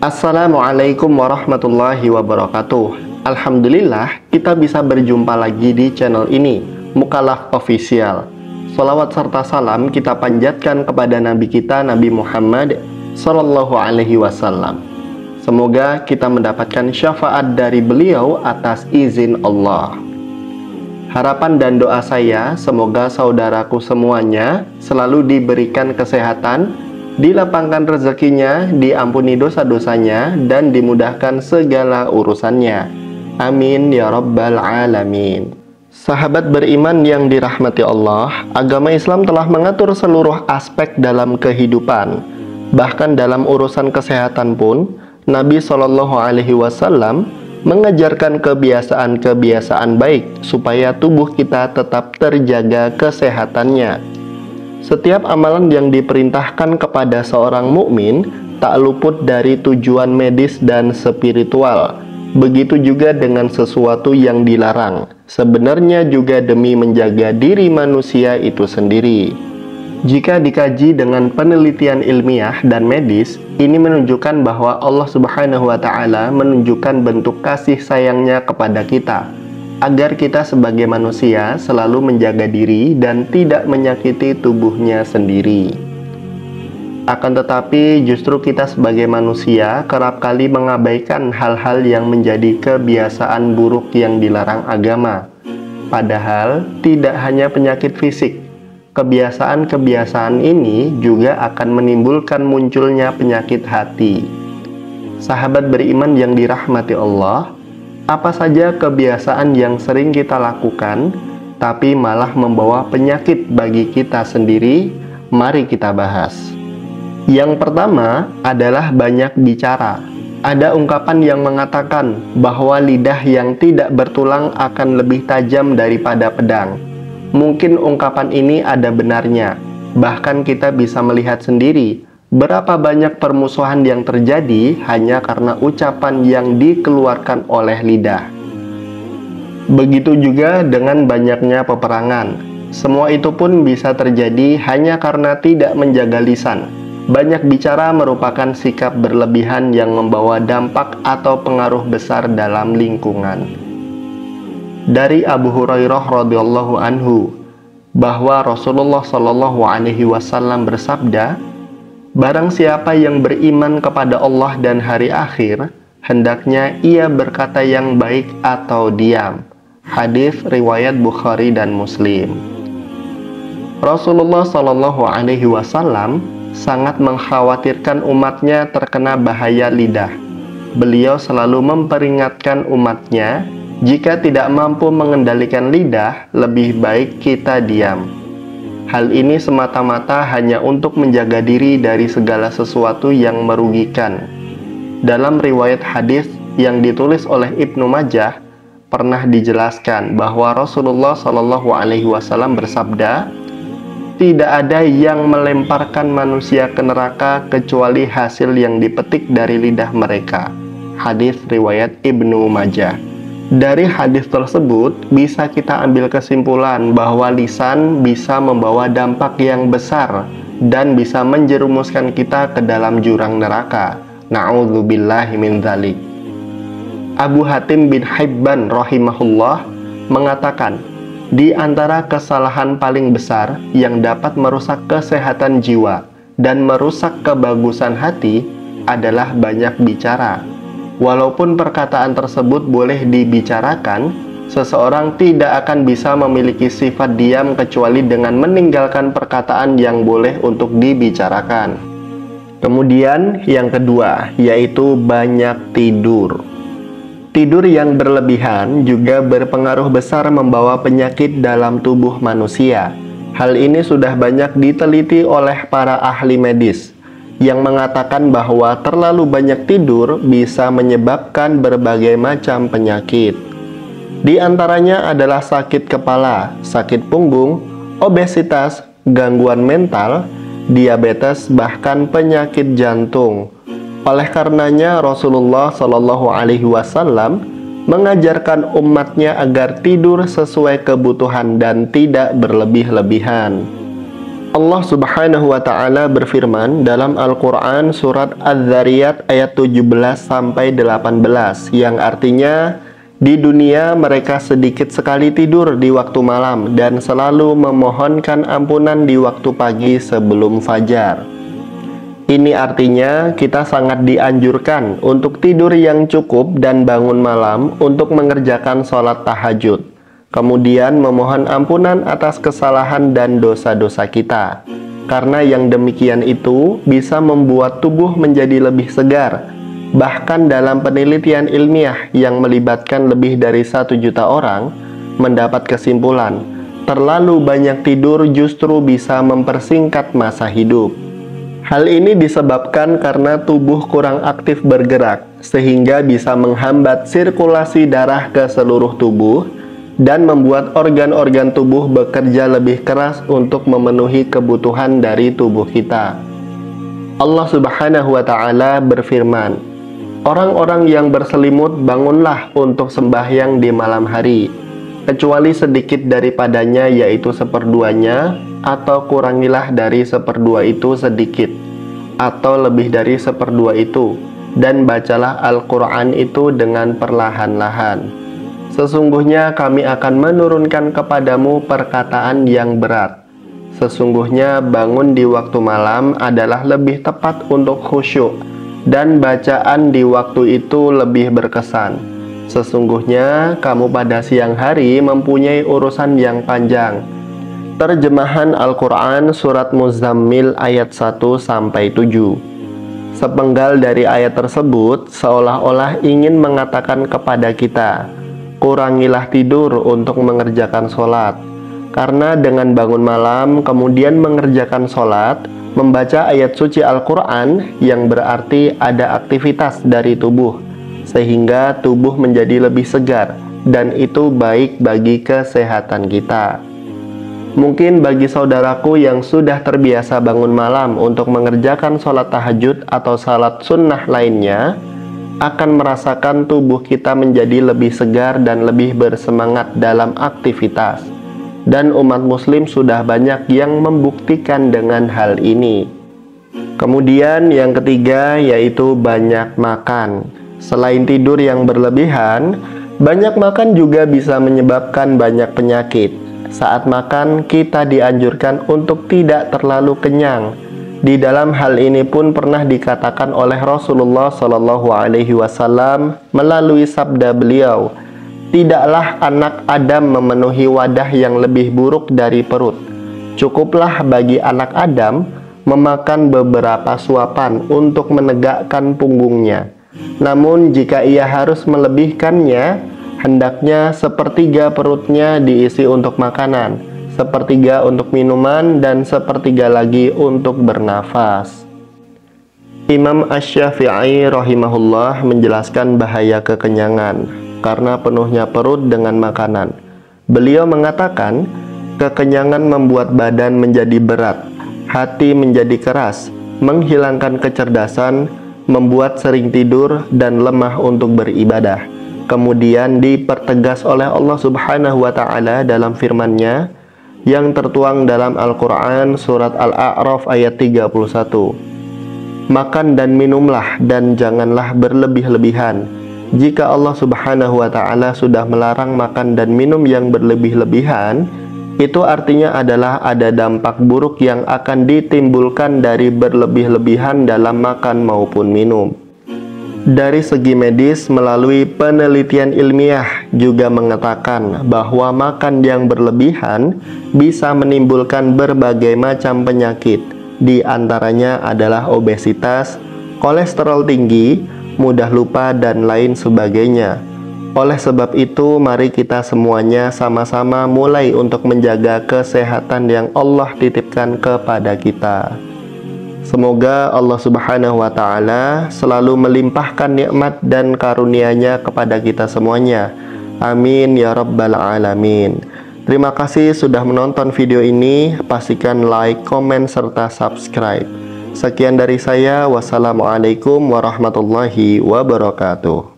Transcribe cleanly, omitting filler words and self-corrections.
Assalamualaikum warahmatullahi wabarakatuh. Alhamdulillah kita bisa berjumpa lagi di channel ini, Mukallaf Official. Salawat serta salam kita panjatkan kepada Nabi kita, Nabi Muhammad Sallallahu Alaihi Wasallam. Semoga kita mendapatkan syafaat dari beliau atas izin Allah. Harapan dan doa saya, semoga saudaraku semuanya selalu diberikan kesehatan, dilapangkan rezekinya, diampuni dosa-dosanya, dan dimudahkan segala urusannya. Amin ya rabbal alamin. Sahabat beriman yang dirahmati Allah, agama Islam telah mengatur seluruh aspek dalam kehidupan. Bahkan dalam urusan kesehatan pun, Nabi Shallallahu Alaihi Wasallam mengajarkan kebiasaan-kebiasaan baik supaya tubuh kita tetap terjaga kesehatannya. Setiap amalan yang diperintahkan kepada seorang mukmin tak luput dari tujuan medis dan spiritual. Begitu juga dengan sesuatu yang dilarang, sebenarnya juga demi menjaga diri manusia itu sendiri. Jika dikaji dengan penelitian ilmiah dan medis, ini menunjukkan bahwa Allah Subhanahu wa Ta'ala menunjukkan bentuk kasih sayangnya kepada kita, agar kita sebagai manusia selalu menjaga diri dan tidak menyakiti tubuhnya sendiri. Akan tetapi justru kita sebagai manusia kerap kali mengabaikan hal-hal yang menjadi kebiasaan buruk yang dilarang agama. Padahal tidak hanya penyakit fisik, kebiasaan-kebiasaan ini juga akan menimbulkan munculnya penyakit hati. Sahabat beriman yang dirahmati Allah, apa saja kebiasaan yang sering kita lakukan, tapi malah membawa penyakit bagi kita sendiri? Mari kita bahas. Yang pertama adalah banyak bicara. Ada ungkapan yang mengatakan bahwa lidah yang tidak bertulang akan lebih tajam daripada pedang. Mungkin ungkapan ini ada benarnya. Bahkan kita bisa melihat sendiri berapa banyak permusuhan yang terjadi hanya karena ucapan yang dikeluarkan oleh lidah. Begitu juga dengan banyaknya peperangan. Semua itu pun bisa terjadi hanya karena tidak menjaga lisan. Banyak bicara merupakan sikap berlebihan yang membawa dampak atau pengaruh besar dalam lingkungan. Dari Abu Hurairah radhiyallahu anhu bahwa Rasulullah Shallallahu Alaihi Wasallam bersabda, "Barang siapa yang beriman kepada Allah dan hari akhir, hendaknya ia berkata yang baik atau diam." Hadis riwayat Bukhari dan Muslim. Rasulullah Shallallahu Alaihi Wasallam sangat mengkhawatirkan umatnya terkena bahaya lidah. Beliau selalu memperingatkan umatnya, jika tidak mampu mengendalikan lidah, lebih baik kita diam. Hal ini semata-mata hanya untuk menjaga diri dari segala sesuatu yang merugikan. Dalam riwayat hadis yang ditulis oleh Ibnu Majah, pernah dijelaskan bahwa Rasulullah Shallallahu Alaihi Wasallam bersabda, "Tidak ada yang melemparkan manusia ke neraka kecuali hasil yang dipetik dari lidah mereka." Hadis riwayat Ibnu Majah. Dari hadis tersebut bisa kita ambil kesimpulan bahwa lisan bisa membawa dampak yang besar dan bisa menjerumuskan kita ke dalam jurang neraka. Na'udzubillahi min dzalik. Abu Hatim bin Hibban rahimahullah mengatakan, di antara kesalahan paling besar yang dapat merusak kesehatan jiwa dan merusak kebagusan hati adalah banyak bicara. Walaupun perkataan tersebut boleh dibicarakan, seseorang tidak akan bisa memiliki sifat diam kecuali dengan meninggalkan perkataan yang boleh untuk dibicarakan. Kemudian yang kedua, yaitu banyak tidur. Tidur yang berlebihan juga berpengaruh besar membawa penyakit dalam tubuh manusia. Hal ini sudah banyak diteliti oleh para ahli medis, yang mengatakan bahwa terlalu banyak tidur bisa menyebabkan berbagai macam penyakit. Di antaranya adalah sakit kepala, sakit punggung, obesitas, gangguan mental, diabetes, bahkan penyakit jantung. Oleh karenanya Rasulullah Shallallahu Alaihi Wasallam mengajarkan umatnya agar tidur sesuai kebutuhan dan tidak berlebih-lebihan. Allah Subhanahu wa Ta'ala berfirman dalam Al-Quran surat Az-Zariyat ayat 17-18, yang artinya, di dunia mereka sedikit sekali tidur di waktu malam dan selalu memohonkan ampunan di waktu pagi sebelum fajar. Ini artinya kita sangat dianjurkan untuk tidur yang cukup dan bangun malam untuk mengerjakan sholat tahajud, kemudian memohon ampunan atas kesalahan dan dosa-dosa kita, karena yang demikian itu bisa membuat tubuh menjadi lebih segar. Bahkan dalam penelitian ilmiah yang melibatkan lebih dari 1 juta orang, mendapat kesimpulan, terlalu banyak tidur justru bisa mempersingkat masa hidup. Hal ini disebabkan karena tubuh kurang aktif bergerak, sehingga bisa menghambat sirkulasi darah ke seluruh tubuh, dan membuat organ-organ tubuh bekerja lebih keras untuk memenuhi kebutuhan dari tubuh kita. Allah Subhanahu wa Ta'ala berfirman, "Orang-orang yang berselimut bangunlah untuk sembahyang di malam hari, kecuali sedikit daripadanya, yaitu seperduanya, atau kurangilah dari seperdua itu sedikit, atau lebih dari seperdua itu, dan bacalah Al-Quran itu dengan perlahan-lahan. Sesungguhnya kami akan menurunkan kepadamu perkataan yang berat. Sesungguhnya bangun di waktu malam adalah lebih tepat untuk khusyuk, dan bacaan di waktu itu lebih berkesan. Sesungguhnya kamu pada siang hari mempunyai urusan yang panjang." Terjemahan Al-Quran Surat Muzammil ayat 1-7. Sepenggal dari ayat tersebut seolah-olah ingin mengatakan kepada kita, kurangilah tidur untuk mengerjakan sholat, karena dengan bangun malam kemudian mengerjakan sholat, membaca ayat suci Al-Quran yang berarti ada aktivitas dari tubuh, sehingga tubuh menjadi lebih segar, dan itu baik bagi kesehatan kita. Mungkin bagi saudaraku yang sudah terbiasa bangun malam untuk mengerjakan sholat tahajud atau sholat sunnah lainnya, akan merasakan tubuh kita menjadi lebih segar dan lebih bersemangat dalam aktivitas. Dan umat muslim sudah banyak yang membuktikan dengan hal ini. Kemudian yang ketiga yaitu banyak makan. Selain tidur yang berlebihan, banyak makan juga bisa menyebabkan banyak penyakit. Saat makan, kita dianjurkan untuk tidak terlalu kenyang. Di dalam hal ini pun pernah dikatakan oleh Rasulullah SAW melalui sabda beliau, "Tidaklah anak Adam memenuhi wadah yang lebih buruk dari perut. Cukuplah bagi anak Adam memakan beberapa suapan untuk menegakkan punggungnya. Namun jika ia harus melebihkannya, hendaknya sepertiga perutnya diisi untuk makanan, sepertiga untuk minuman, dan sepertiga lagi untuk bernafas." Imam Asy-Syafi'i rahimahullah menjelaskan bahaya kekenyangan karena penuhnya perut dengan makanan. Beliau mengatakan, kekenyangan membuat badan menjadi berat, hati menjadi keras, menghilangkan kecerdasan, membuat sering tidur, dan lemah untuk beribadah. Kemudian dipertegas oleh Allah Subhanahu wa Ta'ala dalam firman-Nya yang tertuang dalam Al-Quran Surat Al-A'raf ayat 31. "Makan dan minumlah dan janganlah berlebih-lebihan." Jika Allah Subhanahu wa Ta'ala sudah melarang makan dan minum yang berlebih-lebihan, itu artinya adalah ada dampak buruk yang akan ditimbulkan dari berlebih-lebihan dalam makan maupun minum. Dari segi medis, melalui penelitian ilmiah juga mengatakan bahwa makan yang berlebihan bisa menimbulkan berbagai macam penyakit. Di antaranya adalah obesitas, kolesterol tinggi, mudah lupa, dan lain sebagainya. Oleh sebab itu, mari kita semuanya sama-sama mulai untuk menjaga kesehatan yang Allah titipkan kepada kita. Semoga Allah Subhanahu wa Ta'ala selalu melimpahkan nikmat dan karunia-Nya kepada kita semuanya. Amin ya rabbal alamin. Terima kasih sudah menonton video ini. Pastikan like, komen, serta subscribe. Sekian dari saya. Wassalamualaikum warahmatullahi wabarakatuh.